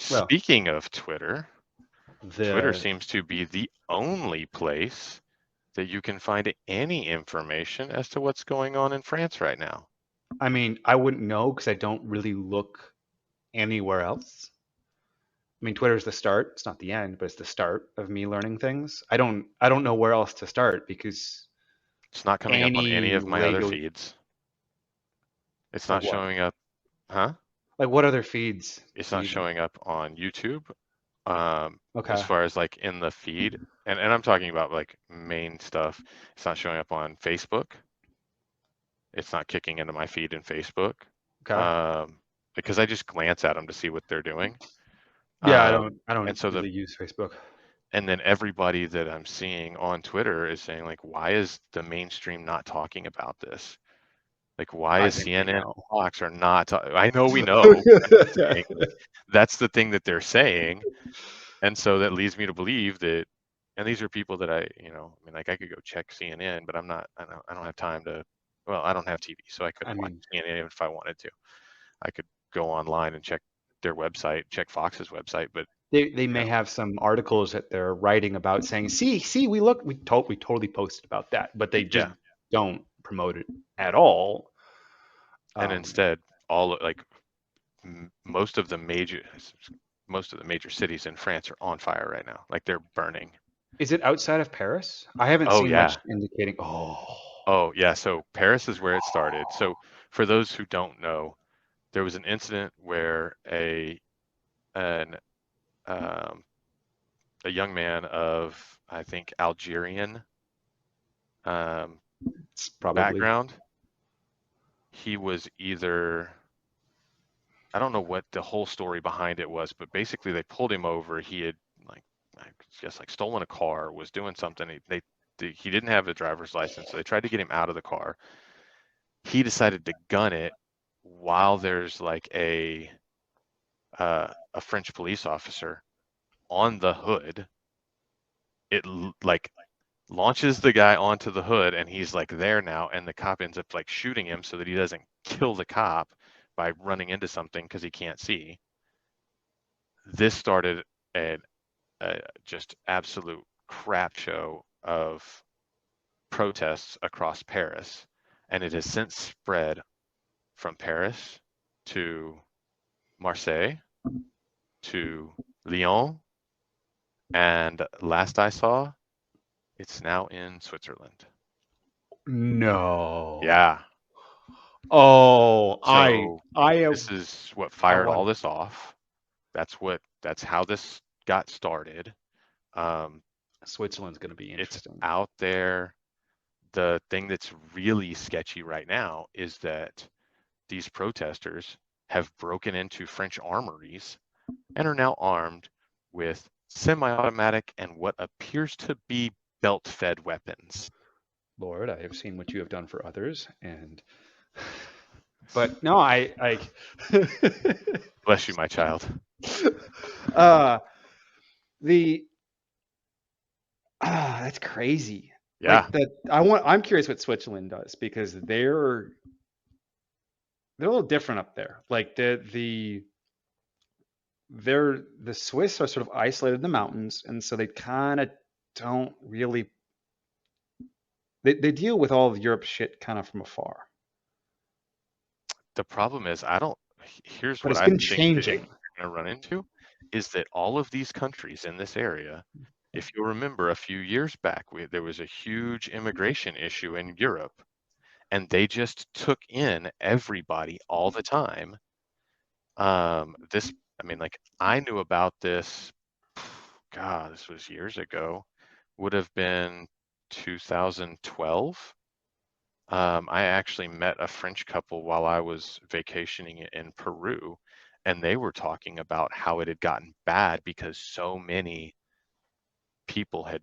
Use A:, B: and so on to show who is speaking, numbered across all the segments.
A: Well,
B: Speaking of Twitter, Twitter
A: the
B: seems to be the only place that you can find any information as to what's going on in France right now.
A: I mean, I wouldn't know because I don't really look anywhere else. I mean, Twitter's the start. It's not the end, but it's the start of me learning things. I don't know where else to start because
B: It's not coming up on any
A: any
B: of my other
A: legal
B: feeds. It's
A: like
B: not
A: what?
B: showing up, huh?
A: Like what other feeds
B: It's
A: do
B: not
A: you know?
B: showing up on YouTube, as
A: Okay.
B: far as like in the feed. And I'm talking about like main stuff. It's not showing up on Facebook. It's not kicking into my feed in Facebook.
A: Okay.
B: Um, because I just glance at them to see what they're doing.
A: Yeah, I
B: Um,
A: don't I don't
B: and so
A: really use Facebook.
B: and then everybody that I'm seeing on Twitter is saying like, why is the mainstream not talking about this? Like, why
A: I
B: is
A: think we
B: CNN and
A: know.
B: Fox are not? I know we know. I'm just saying, like, that's the thing that they're saying, and so that leads me to believe that. And these are people that I mean, like I could go check CNN, but I'm not. I don't have time to. Well, I don't have TV, so I
A: I
B: couldn't watch
A: mean,
B: CNN if I wanted to. I could go online and check their website, check Fox's website, but
A: they
B: you
A: may
B: know,
A: have some articles that they're writing about saying, see, we totally posted about that, but they just
B: yeah.
A: don't promote it at all.
B: And
A: Um,
B: instead, all like most of the major cities in France are on fire right now. Like they're burning.
A: is it outside of Paris? I haven't
B: Oh
A: seen much
B: yeah.
A: indicating. Oh,
B: Oh yeah. So Paris is where it started. So for those who don't know, there was an incident where an um, a young man of I think Algerian um,
A: it's probably.
B: background. He was either I don't know what the whole story behind it was, but basically they pulled him over. He had like I guess like stolen a car, was doing something. He didn't have a driver's license, so they tried to get him out of the car. He decided to gun it while there's like a French police officer on the hood. Like launches the guy onto the hood, and he's like there now, and the cop ends up like shooting him so that he doesn't kill the cop by running into something because he can't see. This started an just absolute crap show of protests across Paris, and it has since spread from Paris to Marseille to Lyon, and last I saw, it's now in Switzerland.
A: No.
B: Yeah.
A: Oh,
B: So
A: I
B: this is what
A: I
B: fired all
A: want
B: this off. That's how this got started. Um,
A: Switzerland's going to be
B: it's
A: interesting.
B: out there. The thing that's really sketchy right now is that these protesters have broken into French armories and are now armed with semi automatic and what appears to be belt fed weapons.
A: Lord, I have seen what you have done for others, and but no, I
B: Bless you, my child.
A: uh the that's crazy.
B: Yeah,
A: Like that, I'm curious what Switzerland does because they're a little different up there. Like the Swiss are sort of isolated in the mountains, and so they kind of don't really they deal with all of Europe's shit kind of from afar.
B: the problem is, I don't, here's
A: But
B: what
A: it's
B: I
A: been
B: think that
A: changing.
B: you're going to run into is that all of these countries in this area, if you'll remember a few years back, there was a huge immigration issue in Europe, and they just took in everybody all the time. I mean, like, I knew about this, God, this was years ago, would have been 2012. I actually met a French couple while I was vacationing in Peru, and they were talking about how it had gotten bad because people had,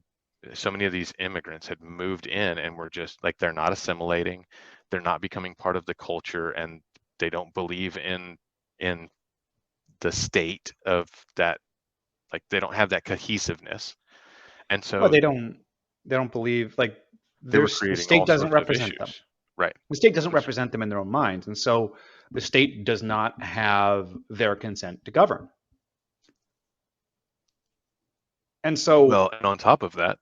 B: so many of these immigrants had moved in and were just like, they're not assimilating, they're not becoming part of the culture, and they don't believe in the state of that, like they don't have that cohesiveness. And
A: Well,
B: so
A: they don't believe like
B: they were
A: the
B: creating
A: state
B: all
A: doesn't
B: sorts of
A: represent them.
B: issues. Right.
A: The state doesn't
B: Which
A: represent them in their own minds, and so the state does not have their consent to govern. And so,
B: Well, and on top of that,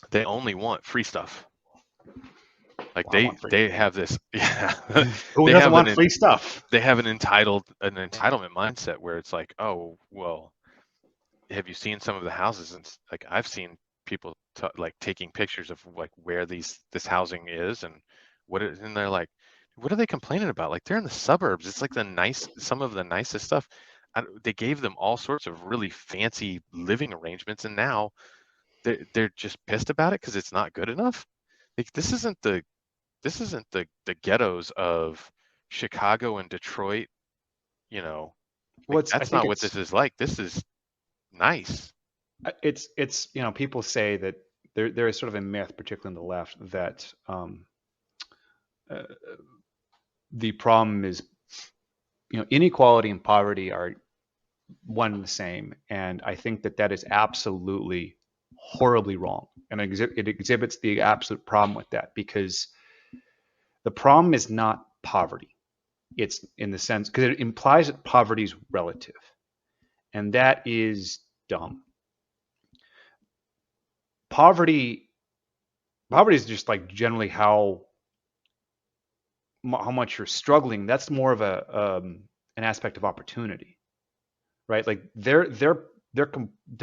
B: they only want free stuff. Like
A: well, I want free.
B: they have this, yeah,
A: Who
B: they
A: doesn't
B: have
A: want free stuff?
B: they have an entitlement mindset where it's like, oh, well, have you seen some of the houses? And like I've seen people like taking pictures of like where this housing is and and they're like, what are they complaining about? Like they're in the suburbs. It's like some of the nicest stuff. They gave them all sorts of really fancy living arrangements, and now they're just pissed about it because it's not good enough. Like this isn't the ghettos of Chicago and Detroit, you know, like
A: What's I
B: that's
A: think
B: not what this is like. This is nice.
A: it's people say that there is sort of a myth, particularly on the left, that uh, the problem is inequality and poverty are one and the same, and I think that that is absolutely horribly wrong, and it exhibits the absolute problem with that, because the problem is not poverty. It's in the sense because it implies that poverty is relative, and that is dumb. Poverty poverty is just like generally how much you're struggling. That's more of a an aspect of opportunity, right? Like they're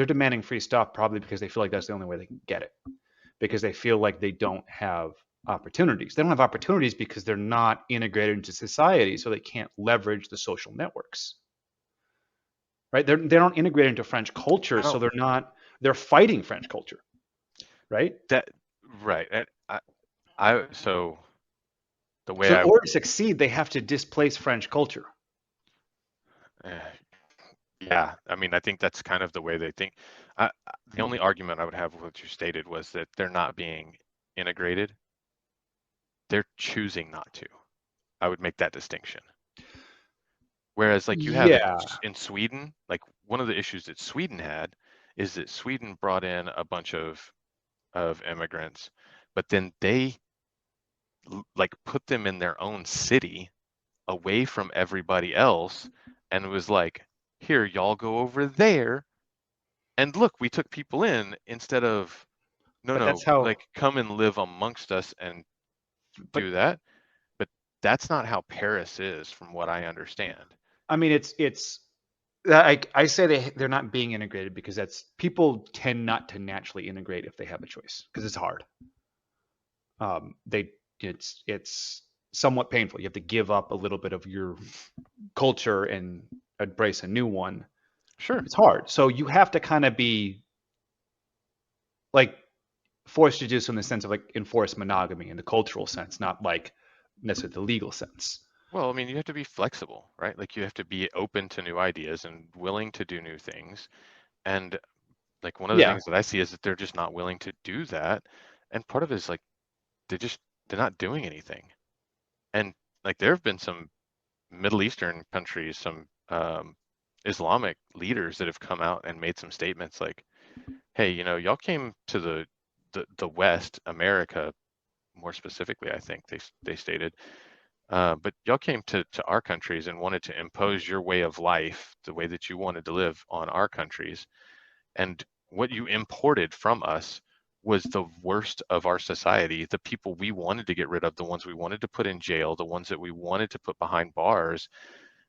A: demanding free stuff probably because they feel like that's the only way they can get it, because they feel like they don't have opportunities. They don't have opportunities because they're not integrated into society, so they can't leverage the social networks, right? They don't integrate into French culture,
B: I
A: so
B: don't
A: they're fighting French culture, right?
B: that right. I so the way
A: So in
B: I
A: order to succeed, they have to displace French culture.
B: eh, yeah, I mean, I think that's kind of the way they think. The only argument I would have with what you stated was that they're not being integrated. They're choosing not to. I would make that distinction. Whereas, like you have
A: Yeah,
B: in Sweden, like one of the issues that Sweden had is that Sweden brought in a bunch of immigrants, but then they like put them in their own city away from everybody else and was like, here, y'all go over there. And look, we took people in instead of, no,
A: but that's
B: no,
A: how.
B: like come and live amongst us and
A: But
B: do that. But that's not how Paris is, from what I understand.
A: I mean, it's I say they're not being integrated because that's people tend not to naturally integrate if they have a choice because it's hard. They it's somewhat painful. You have to give up a little bit of your culture and embrace a new one.
B: Sure.
A: It's hard. So you have to kind of be like forced to do so in the sense of like enforce monogamy in the cultural sense, not like necessarily the legal sense.
B: Well, I mean, you have to be flexible, right? Like you have to be open to new ideas and willing to do new things. And like one of the
A: Yeah,
B: things that I see is that they're just not willing to do that. And part of it is like they just they're not doing anything. And like there have been some Middle Eastern countries, some Islamic leaders that have come out and made some statements like, "Hey, y'all came to the West, America, more specifically, I think they stated, but y'all came to our countries and wanted to impose your way of life, the way that you wanted to live on our countries, and what you imported from us." Was the worst of our society, the people we wanted to get rid of, the ones we wanted to put in jail, the ones that we wanted to put behind bars,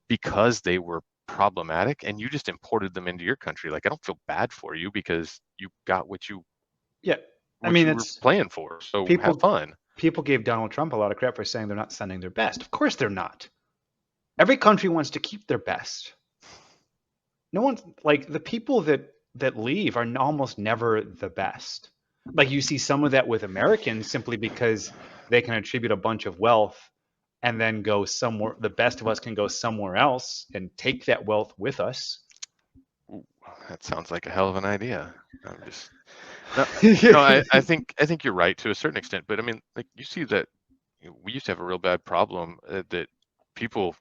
B: because they were problematic, and you just imported them into your country. Like I don't feel bad for you because you got what you
A: yeah. I
B: what
A: mean,
B: you were
A: it's
B: playing for. So have
A: people
B: fun.
A: people gave Donald Trump a lot of credit for saying they're not sending their best. Of course they're not. Every country wants to keep their best. No one's like the people that leave are almost never the best. Like you see some of that with Americans simply because they can attribute a bunch of wealth and then go somewhere. The best of us can go somewhere else and take that wealth with us.
B: Ooh, that sounds like a hell of an idea. I'm just no, no. I think you're right to a certain extent, but I mean, like you see that we used to have a real bad problem that people,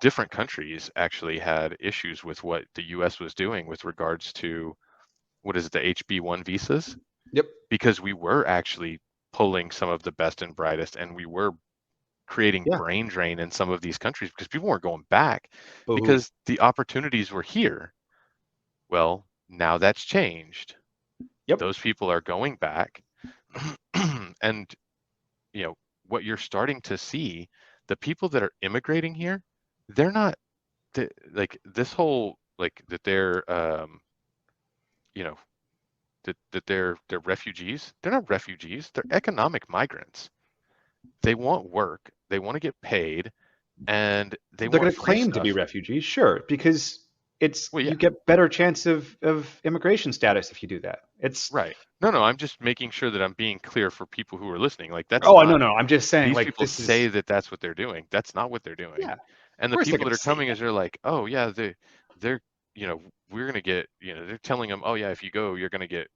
B: different countries actually had issues with what the U.S. was doing with regards to what is it, the HB1 visas,
A: Yep.
B: because we were actually pulling some of the best and brightest, and we were creating
A: Yeah.
B: brain drain in some of these countries because people weren't going back
A: Boo-hoo.
B: because the opportunities were here. Well, now that's changed.
A: Yep.
B: Those people are going back. And you know what you're starting to see, the people that are immigrating here, they're not like this whole like that they're you know that they're refugees. They're not refugees, they're economic migrants. They want work, they want to get paid, and they
A: They're
B: want
A: going to
B: free
A: claim to be
B: stuff.
A: refugees, sure, because it's
B: Well,
A: you
B: yeah,
A: get better chance of immigration status if you do that. It's
B: right. No, I'm just making sure that I'm being clear for people who are listening. Like that's
A: oh, I no,
B: not,
A: no. I'm just saying,
B: these
A: like
B: people
A: this
B: say
A: is
B: that that's what they're doing. That's not what they're doing.
A: yeah. Of
B: And the
A: course, they're
B: people
A: going
B: that
A: to
B: are
A: say
B: coming
A: that.
B: is they're like, oh yeah, they're we're gonna get, they're telling them, oh yeah, if you go, you're gonna get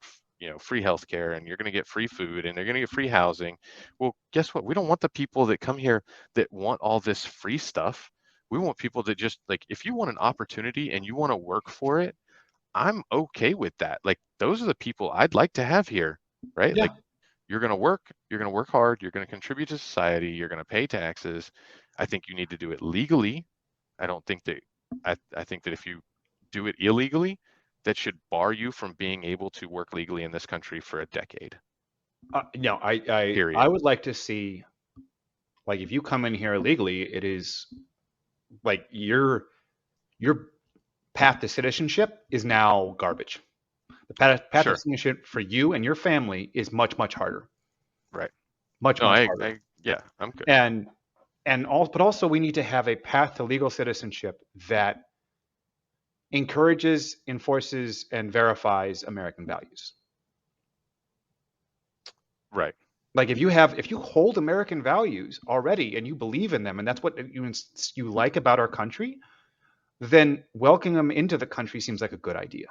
B: free healthcare and you're gonna get free food and they're gonna get free housing. Well, guess what? We don't want the people that come here that want all this free stuff. We want people that just like, if you want an opportunity and you want to work for it, I'm okay with that. Like those are the people I'd like to have here, right? Like
A: Yeah.
B: you're going to work hard, you're going to contribute to society, you're going to pay taxes. I think you need to do it legally. I don't think that I think that if you do it illegally, that should bar you from being able to work legally in this country for a decade.
A: No, I
B: Period.
A: would like to see like if you come in here illegally, it is like your path to citizenship is now garbage. The path to
B: Sure.
A: citizenship for you and your family is much harder,
B: Right.
A: much
B: No,
A: much
B: I
A: harder.
B: I yeah, I'm good.
A: And but also we need to have a path to legal citizenship that encourages, enforces, and verifies American values.
B: Right.
A: Like if you hold American values already and you believe in them, and that's what you like about our country, then welcoming them into the country seems like a good idea.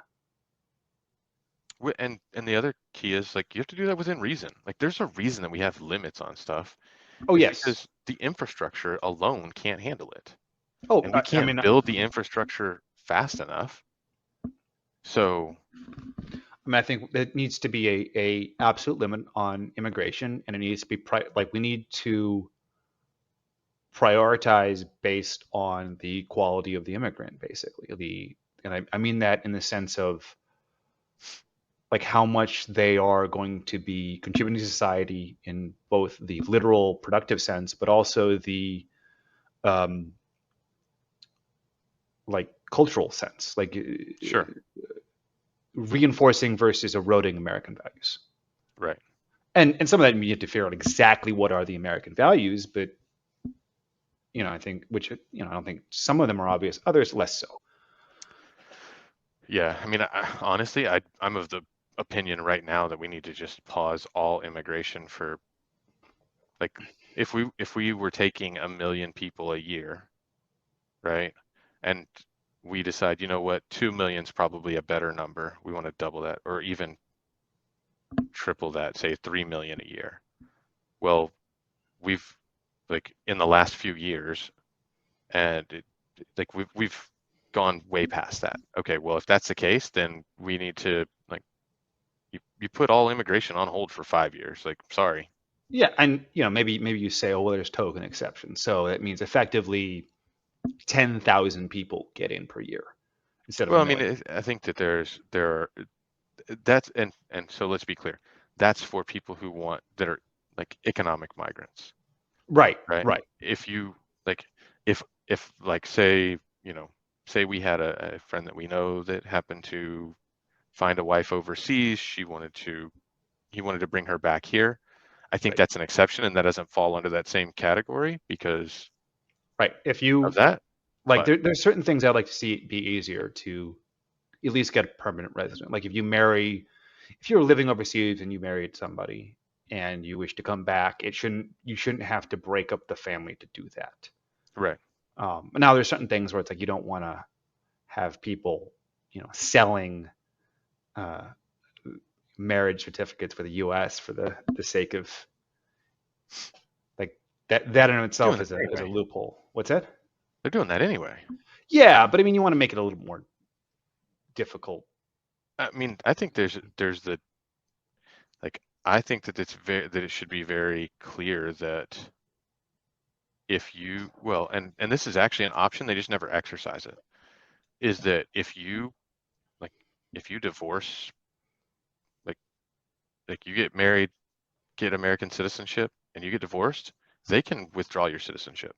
B: And the other key is like you have to do that within reason. Like there's a reason that we have limits on stuff.
A: Oh
B: It's
A: yes.
B: because the infrastructure alone can't handle it.
A: Oh,
B: And we
A: I
B: can't
A: mean,
B: build the infrastructure fast enough. So,
A: I think it needs to be a absolute limit on immigration, and it needs to be like we need to prioritize based on the quality of the immigrant, basically. I mean that in the sense of like how much they are going to be contributing to society in both the literal productive sense, but also the um, like cultural sense, like
B: sure.
A: reinforcing versus eroding American values.
B: Right.
A: And some of that you have to figure out exactly what are the American values, but I think I don't think some of them are obvious, others less so.
B: Yeah. I mean, honestly, I'm of the opinion right now that we need to just pause all immigration for like if we were taking 1 million people a year, right? And we decide, you know what, 2 million is probably a better number. We want to double that or even triple that, say 3 million a year. Well, we've like in the last few years, and like we've gone way past that. Okay, well if that's the case, then we need to like you put all immigration on hold for 5 years. Like, sorry.
A: Yeah, and maybe you say, oh well, there's token exceptions, so that means effectively 10,000 people get in per year instead of a
B: Well, I mean,
A: million.
B: I think that there are that's and so let's be clear. That's for people who want that are like economic migrants,
A: Right,
B: right?
A: right,
B: If you like if like say, say we had a friend that we know that happened to find a wife overseas, he wanted to bring her back here. I think
A: right,
B: that's an exception and that doesn't fall under that same category because
A: right. If
B: of
A: you
B: that.
A: like,
B: But
A: there's certain things I'd like to see be easier to at least get a permanent resident. Like if you're living overseas and you married somebody and you wish to come back, you shouldn't have to break up the family to do that.
B: right.
A: Now there's certain things where it's like you don't want to have people, selling uh, marriage certificates for the U.S. for the sake of like that in
B: They're doing
A: itself
B: that
A: is a
B: anyway.
A: loophole. What's that?
B: They're doing that anyway.
A: Yeah, but I mean, you want to make it a little more difficult.
B: I mean, I think there's the like I think that that it should be very clear that if you well and this is actually an option, they just never exercise it, is that if you like if you divorce, like Like you get married, get American citizenship, and you get divorced, they can withdraw your citizenship.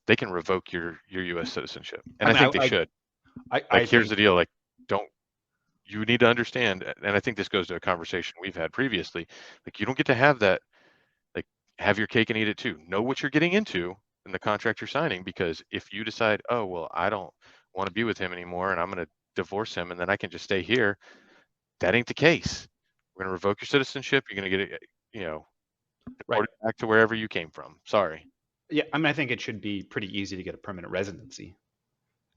B: They can revoke your U.S. citizenship, and
A: I
B: I
A: mean,
B: think they should.
A: I
B: Like, here's the
A: think
B: deal: like, don't you need to understand? And I think this goes to a conversation we've had previously. Like, you don't get to have that. Like, have your cake and eat it too. Know what you're getting into in the contract you're signing, because if you decide, oh well, I don't want to be with him anymore, and I'm going to divorce him, and then I can just stay here, that ain't the case. We're going to revoke your citizenship. You're going to get it, you know,
A: right.
B: deported back to wherever you came from. Sorry.
A: Yeah, I mean, I think it should be pretty easy to get a permanent residency.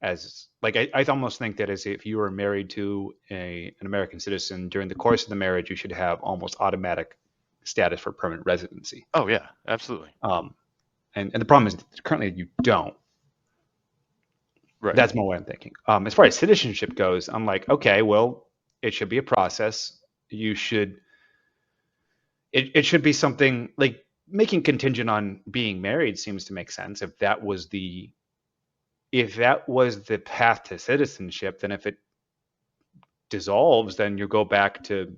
A: As like, I almost think that as if you were married to an American citizen during the course of the marriage, you should have almost automatic status for permanent residency.
B: Oh yeah, absolutely.
A: Um, and the problem is currently you don't.
B: Right.
A: That's more what I'm thinking. As far as citizenship goes, I'm like, okay, well, it should be a process. You should it should be something like making contingent on being married seems to make sense. If that was the path to citizenship, then if it dissolves, then you go back to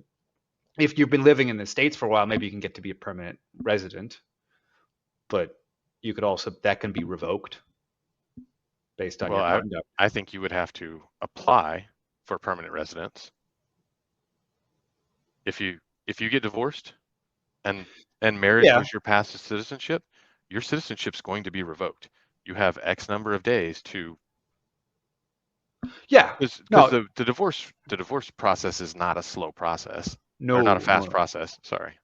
A: if you've been living in the States for a while, maybe you can get to be a permanent resident, but you could also that can be revoked based on
B: Well,
A: your conduct.
B: I think you would have to apply for permanent residence if you get divorced and marriage
A: Yeah.
B: was your path to citizenship. Your citizenship's going to be revoked. You have X number of days to,
A: Yeah.
B: because
A: No,
B: the divorce process is not a slow process, or not a
A: no,
B: fast
A: no.
B: process. Sorry.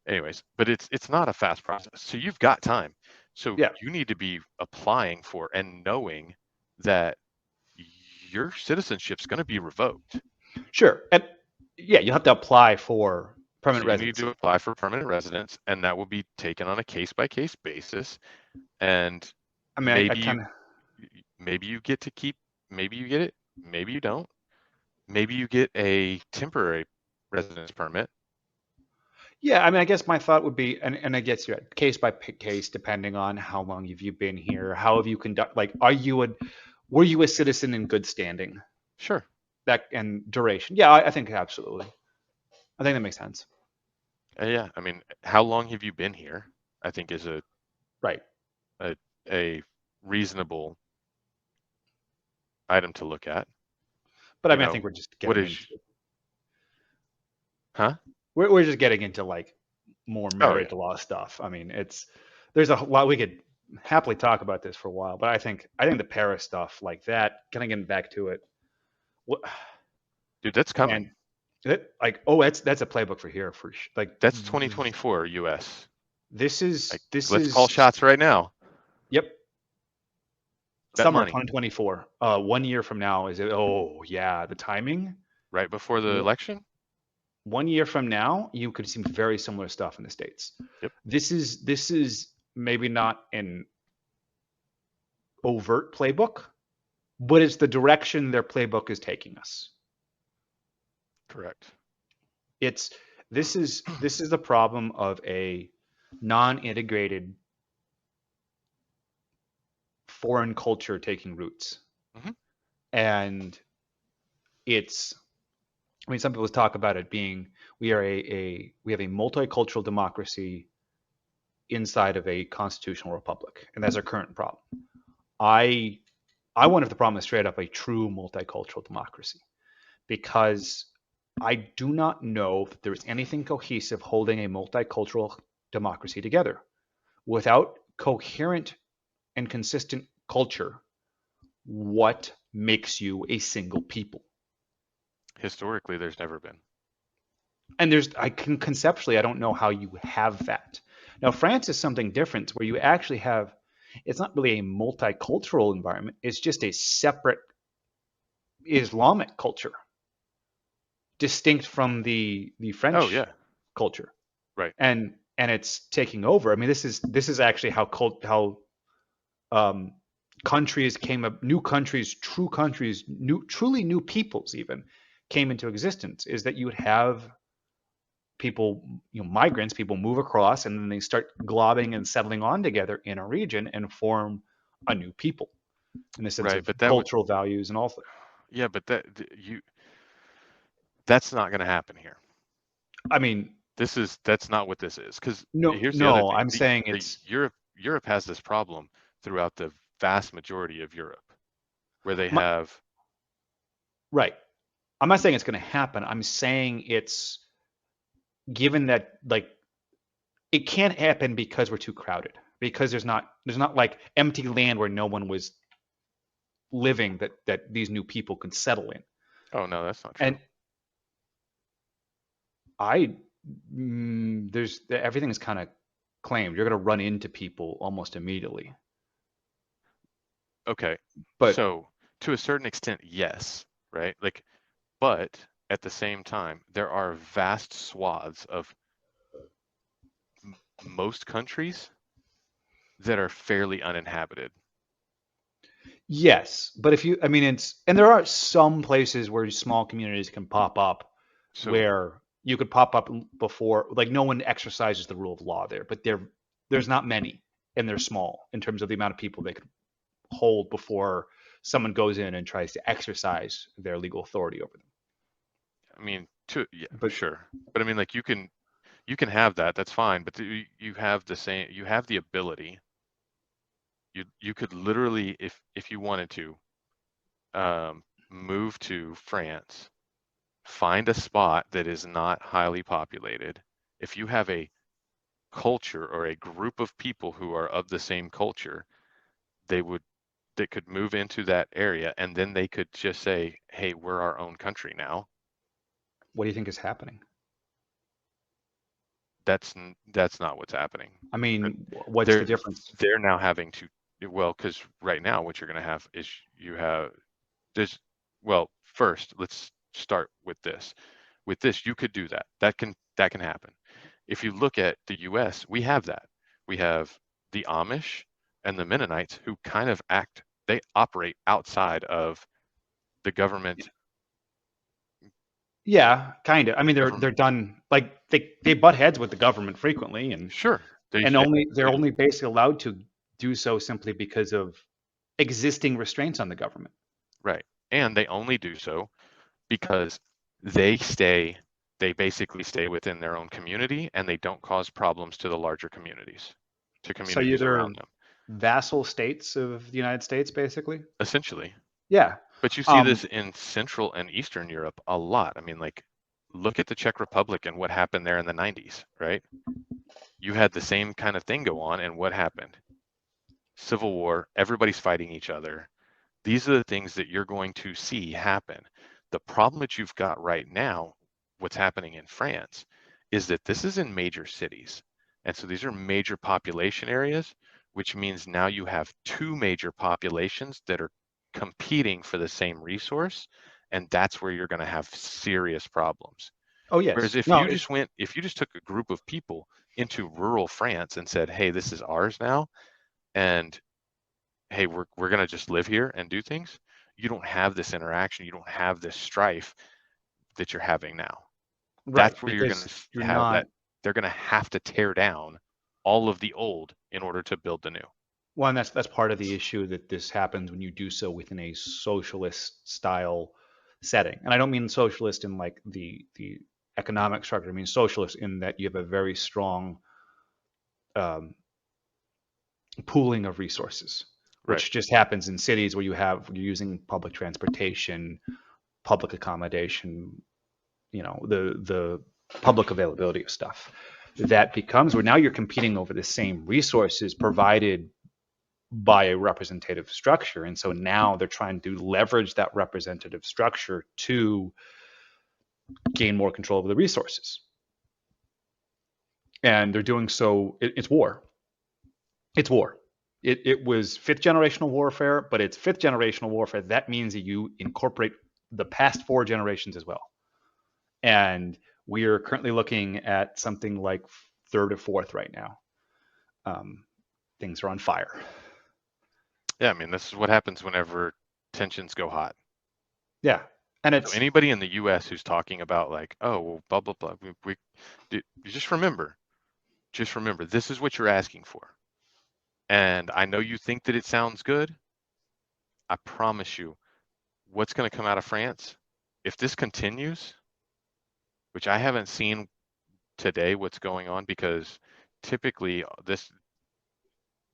B: Anyways, but it's not a fast process. So you've got time. So
A: Yeah.
B: you need to be applying for and knowing that your citizenship's going to be revoked.
A: Sure. And yeah, you have to apply for
B: So
A: permanent
B: you need to
A: residency.
B: apply for permanent residence, and that will be taken on a case by case basis. And
A: I mean, I
B: maybe you
A: kind of
B: maybe you get to keep, maybe you get it, maybe you don't. Maybe you get a temporary residence permit.
A: yeah. I mean, I guess my thought would be, and I guess you're right, case by case, depending on how long have you been here, how have you conduct, like, were you a citizen in good standing?
B: Sure.
A: That and duration. Yeah, I think absolutely. I think that makes sense.
B: Yeah. I mean, how long have you been here? I think is
A: Right.
B: a, a reasonable item to look at.
A: But I
B: You
A: mean, I
B: know,
A: think we're just
B: what
A: getting
B: is,
A: into
B: huh?
A: we're just getting into like more
B: Oh yeah.
A: marriage law stuff. I mean, there's a lot we could happily talk about this for a while, but I think the Paris stuff like that, kind of getting back to it,
B: Dude, that's coming.
A: man, like that's a playbook for here like
B: That's 2024 US. Like,
A: this
B: let's call
A: is
B: shots right now.
A: yep,
B: Bet
A: summer
B: money
A: 2024. 1 year from now is it? Oh yeah, the timing.
B: right before the election.
A: 1 year from now, you could see very similar stuff in the States.
B: Yep.
A: This is maybe not an overt playbook, but it's the direction their playbook is taking us.
B: Correct.
A: It's this is the problem of a non-integrated foreign culture taking roots.
B: Hmm.
A: And it's I mean some people talk about it being we have a multicultural democracy inside of a constitutional republic, and that's our current problem. I I wonder if the problem is straight up a true multicultural democracy because I do not know that there is anything cohesive holding a multicultural democracy together. Without coherent and consistent culture, what makes you a single people?
B: Historically, there's never been.
A: And I can conceptually, I don't know how you have that. Now, France is something different where you actually have, it's not really a multicultural environment, it's just a separate Islamic culture, distinct from the
B: Oh
A: French
B: yeah.
A: culture.
B: Right.
A: And it's taking over. I mean, this is actually how um, countries came up, new countries, true countries, truly new peoples even came into existence. Is that you would have people, migrants, people move across, and then they start globbing and settling on together in a region and form a new people in the sense
B: Right.
A: of
B: But that would,
A: cultural values and all.
B: yeah. But That's not going to happen here.
A: I mean,
B: That's not what this is. Because
A: no,
B: here's the other
A: no,
B: thing:
A: I'm saying it's
B: Europe has this problem throughout the vast majority of Europe, where they
A: my,
B: have.
A: right. I'm not saying it's going to happen. I'm saying it's given that like it can't happen because we're too crowded. Because there's not like empty land where no one was living that these new people could settle in.
B: Oh no, that's not true.
A: And I there's everything is kind of claimed. You're going to run into people almost immediately.
B: Okay,
A: But
B: so to a certain extent, yes, right? Like, but at the same time, there are vast swaths of most countries that are fairly uninhabited.
A: yes, but if you, I mean, and there are some places where small communities can pop up
B: So,
A: where you could pop up before, like no one exercises the rule of law there, but there's not many, and they're small in terms of the amount of people they could hold before someone goes in and tries to exercise their legal authority over them.
B: I mean, yeah,
A: But
B: sure, but I mean, like you can have that. That's fine, but you have the same. You have the ability. You could literally, if you wanted to, move to France, find a spot that is not highly populated. If you have a culture or a group of people who are of the same culture, they would that could move into that area, and then they could just say, "Hey, we're our own country now."
A: what do you think is happening?
B: That's not what's happening.
A: I
B: But
A: mean, what's the
B: they're
A: difference?
B: they're now having to, well, because right now what you're going to have is you have this. Well, first let's start with this. With this, you could do that. That can happen. If you look at the U.S., we have that. We have the Amish and the Mennonites who kind of they operate outside of the
A: Yeah, kind of. I mean, they're
B: government.
A: done like they butt heads with the government frequently,
B: Sure,
A: and
B: they
A: only they're
B: absolutely do.
A: only basically allowed to do so simply because of existing restraints on the government.
B: Right. And they only do so because they stay, they basically stay within their own community and they don't cause problems to the larger communities, to
A: So
B: communities
A: they're
B: around them,
A: vassal states of the United States, basically.
B: essentially.
A: Yeah.
B: But you see
A: Um,
B: this in Central and Eastern Europe a lot. I mean, like, look at the Czech Republic and what happened there in the 90s, right? You had the same kind of thing go on, and what happened? Civil war, everybody's fighting each other. These are the things that you're going to see happen. The problem that you've got right now, what's happening in France, is that this is in major cities. And so these are major population areas, which means now you have two major populations that are competing for the same resource. And that's where you're going to have serious problems.
A: oh
B: Whereas
A: yes.
B: if
A: No,
B: you just went, if you just took a group of people into rural France and said, hey, this is ours now, and hey, we're gonna just live here and do things, you don't have this interaction, you don't have this strife that you're having now.
A: right,
B: That's where you're gonna
A: because you're
B: have
A: not.
B: that. They're gonna have to tear down all of the old in order to build the new.
A: Well, and that's part of the issue that this happens when you do so within a socialist style setting. And I don't mean socialist in like the economic structure. I mean socialist in that you have a very strong um, pooling of resources,
B: Right.
A: which just happens in cities where you're using public transportation, public accommodation, the public availability of stuff. That becomes where now you're competing over the same resources provided by a representative structure. And so now they're trying to leverage that representative structure to gain more control over the resources. And they're doing so, it's war. It's war. It was fifth generational warfare, but it's fifth generational warfare. That means that you incorporate the past four generations as well. And we are currently looking at something like third or fourth right now. Um, Things are on fire.
B: Yeah, I mean, this is what happens whenever tensions go hot.
A: Yeah. And
B: So
A: it's,
B: anybody in the US who's talking about like, oh, well, blah blah blah, you just remember this is what you're asking for. And I know you think that it sounds good. I promise you, what's going to come out of France, if this continues, which I haven't seen today what's going on because typically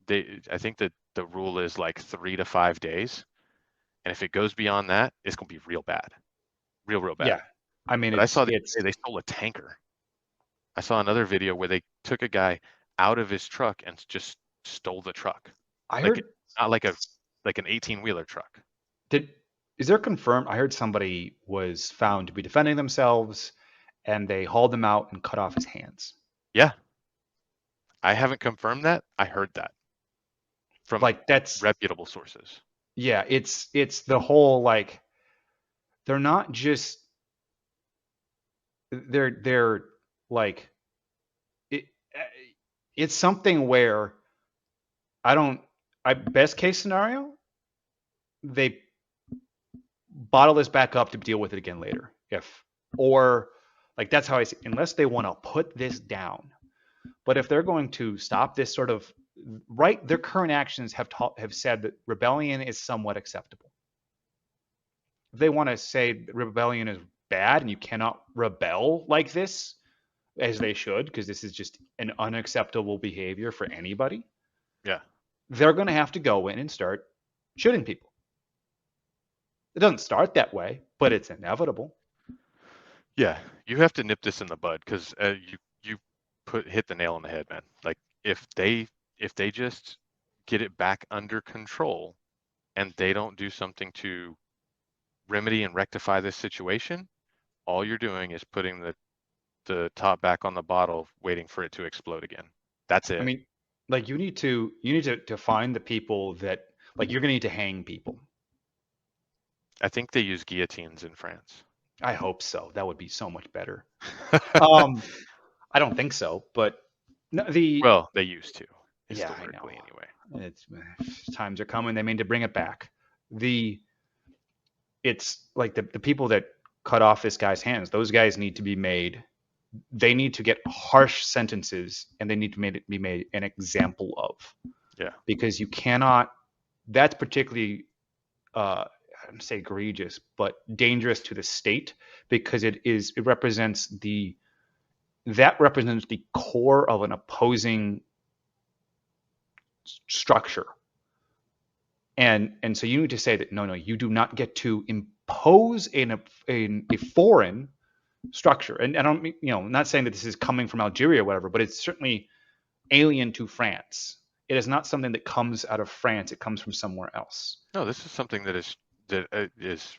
B: I think that the rule is like 3 to 5 days, and if it goes beyond that, it's gonna be real bad, real
A: Yeah.
B: bad.
A: I mean,
B: But I saw the
A: it's
B: other day they stole a tanker. I saw another video where they took a guy out of his truck and just stole the truck,
A: I
B: like
A: heard
B: not like an 18-wheeler truck.
A: did is there confirmed? I heard somebody was found to be defending themselves and they hauled him out and cut off his hands.
B: Yeah, I haven't confirmed that. I heard that from
A: Like that's
B: reputable sources.
A: yeah, it's the whole like they're not just they're like it, it's something where I don't I best case scenario they bottle this back up to deal with it again later if or like that's how I see unless they want to put this down. But if they're going to stop this sort of right, their current actions have said that rebellion is somewhat acceptable. If they want to say rebellion is bad and you cannot rebel like this, as they should, because this is just an unacceptable behavior for anybody,
B: Yeah,
A: they're going to have to go in and start shooting people. It doesn't start that way, but it's inevitable.
B: yeah. You have to nip this in the bud because you hit the nail on the head, man. Like if they just get it back under control and they don't do something to remedy and rectify this situation, all you're doing is putting the top back on the bottle, waiting for it to explode again. That's
A: I
B: it.
A: mean, like you need to find the people that like you're going to need to hang people.
B: I think they use guillotines in France.
A: I hope so. That would be so much better. Um, I don't think so, but no,
B: Well, they used to
A: yeah, I know.
B: historically anyway.
A: It's times are coming. They mean to bring it back. The it's like the people that cut off this guy's hands. Those guys need to be made. They need to get harsh sentences, and they need to be made an example of
B: Yeah.
A: because you cannot. That's particularly I don't say egregious, but dangerous to the state because it represents the core of an opposing structure. And so you need to say that no, you do not get to impose a foreign structure. And I don't mean, I'm not saying that this is coming from Algeria or whatever, but it's certainly alien to France. It is not something that comes out of France. It comes from somewhere else.
B: No, this is something that is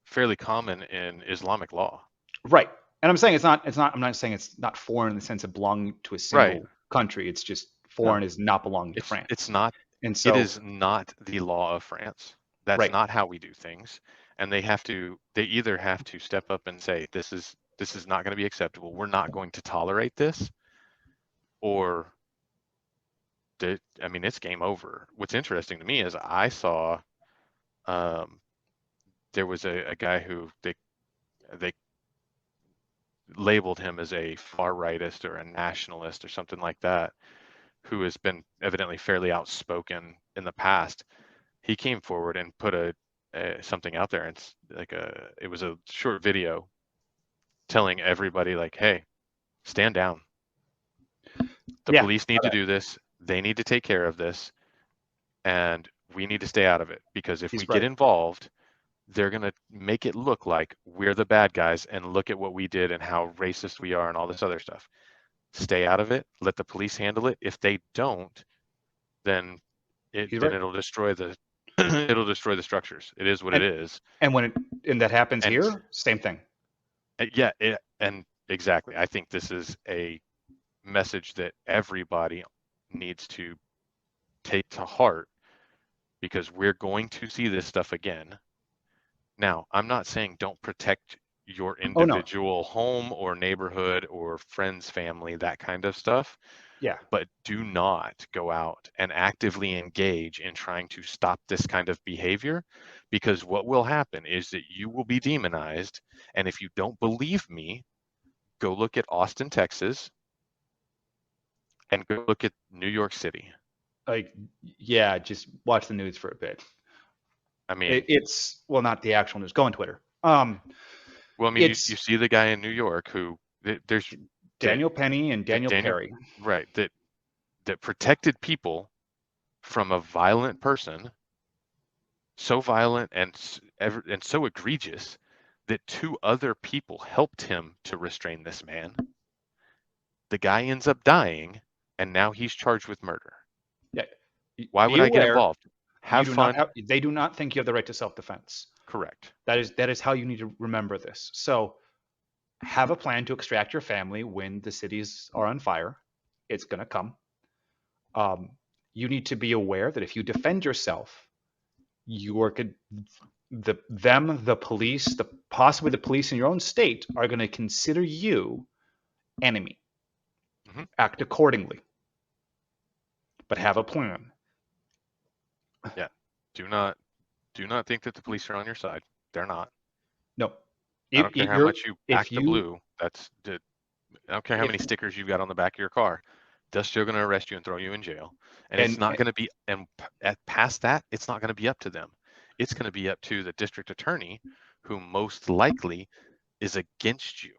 B: fairly common in Islamic law.
A: Right. And I'm saying it's not I'm not saying it's not foreign in the sense of belonging to a
B: Right.
A: single country. It's just
B: No,
A: foreign is not belonging to
B: it's
A: France.
B: not.
A: And
B: It
A: so,
B: is not the law of France. That's
A: right.
B: not how we do things. And they either have to step up and say, this is not going to be acceptable. We're not going to tolerate this, or I mean, it's game over. What's interesting to me is I saw um, there was a guy who they labeled him as a far rightist or a nationalist or something like that, who has been evidently fairly outspoken in the past. He came forward and put something out there, and it's like it was a short video telling everybody like, hey, stand down. The
A: Yeah.
B: police need to do this. They need to take care of this, and we need to stay out of it because if we
A: He's
B: get
A: right.
B: involved, they're going to make it look like we're the bad guys and look at what we did and how racist we are and all this other stuff. Stay out of it. Let the police handle it. If they don't, then
A: He's right.
B: it'll destroy the it'll destroy the structures. It is what it
A: And
B: is.
A: and when it and that happens
B: And
A: here, same thing.
B: yeah, and exactly. I think this is a message that everybody needs to take to heart because we're going to see this stuff again. Now, I'm not saying don't protect your
A: Oh no.
B: individual home or neighborhood or friends, family, that kind of stuff,
A: Yeah.
B: but do not go out and actively engage in trying to stop this kind of behavior because what will happen is that you will be demonized. And if you don't believe me, go look at Austin, Texas, and go look at New York City.
A: Like yeah, just watch the news for a bit.
B: I mean,
A: It's well not the actual news. Go on Twitter.
B: Well, I mean, you
A: It's
B: see the guy in New York who there's that
A: Daniel Penny and Daniel
B: Daniel,
A: Perry.
B: right, that protected people from a violent person, so violent and so egregious that two other people helped him to restrain this man. The guy ends up dying, and now he's charged with murder.
A: Yeah,
B: Why
A: be
B: would I get
A: aware.
B: involved?
A: You
B: Have
A: do not
B: fun.
A: have. They do not think you have the right to self-defense.
B: Correct.
A: That is how you need to remember this. So have a plan to extract your family when the cities are on fire. It's going to come. Um, you need to be aware that if you defend yourself, you are the police, possibly the police in your own state are going to consider you enemy.
B: Hmm.
A: Act accordingly, but have a plan.
B: Yeah. Do not think that the police are on your side. They're not.
A: No,
B: I
A: if
B: don't care how
A: you're
B: much you
A: if
B: act the
A: you
B: blue. I don't care how
A: if
B: many stickers you've got on the back of your car. They're still going to arrest you and throw you in jail. And it's
A: and
B: not going to be, and at past that, it's not going to be up to them. It's going to be up to the district attorney, who most likely is against you.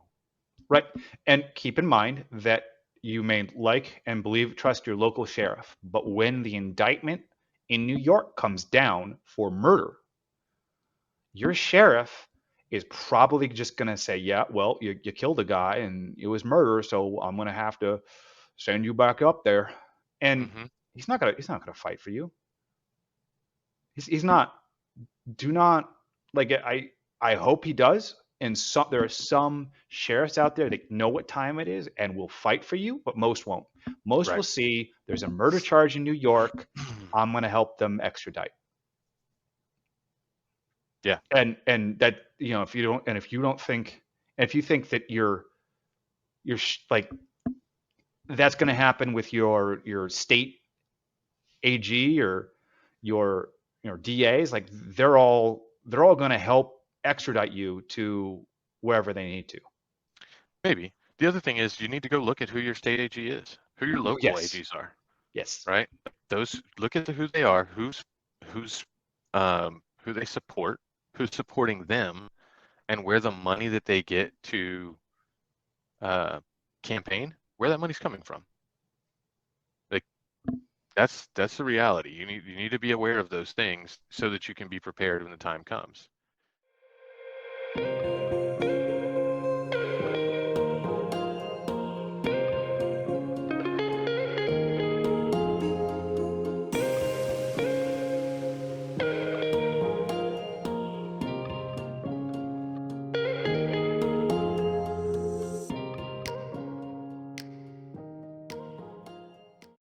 A: right, and keep in mind that you may like and trust your local sheriff, but when the indictment in New York comes down for murder, your sheriff is probably just going to say, yeah, well, you killed a guy and it was murder, so I'm going to have to send you back up there. And
B: Hmm.
A: he's not gonna fight for you. He's not. Do not like I hope he does. And there are some sheriffs out there that know what time it is and will fight for you, but most won't. Most will
B: Right.
A: see there's a murder charge in New York. I'm going to help them extradite.
B: Yeah.
A: And that if you don't think if you think that you're like that's going to happen with your state AG or your DAs, like they're all going to help extradite you to wherever they need to.
B: Maybe. The other thing is you need to go look at who your state AG is, who your local
A: Yes,
B: AGs are,
A: yes,
B: right? Those, look at who they are, who's who they support, who's supporting them, and where the money that they get to uh, campaign, where that money's coming from. Like, that's the reality. You need to be aware of those things so that you can be prepared when the time comes.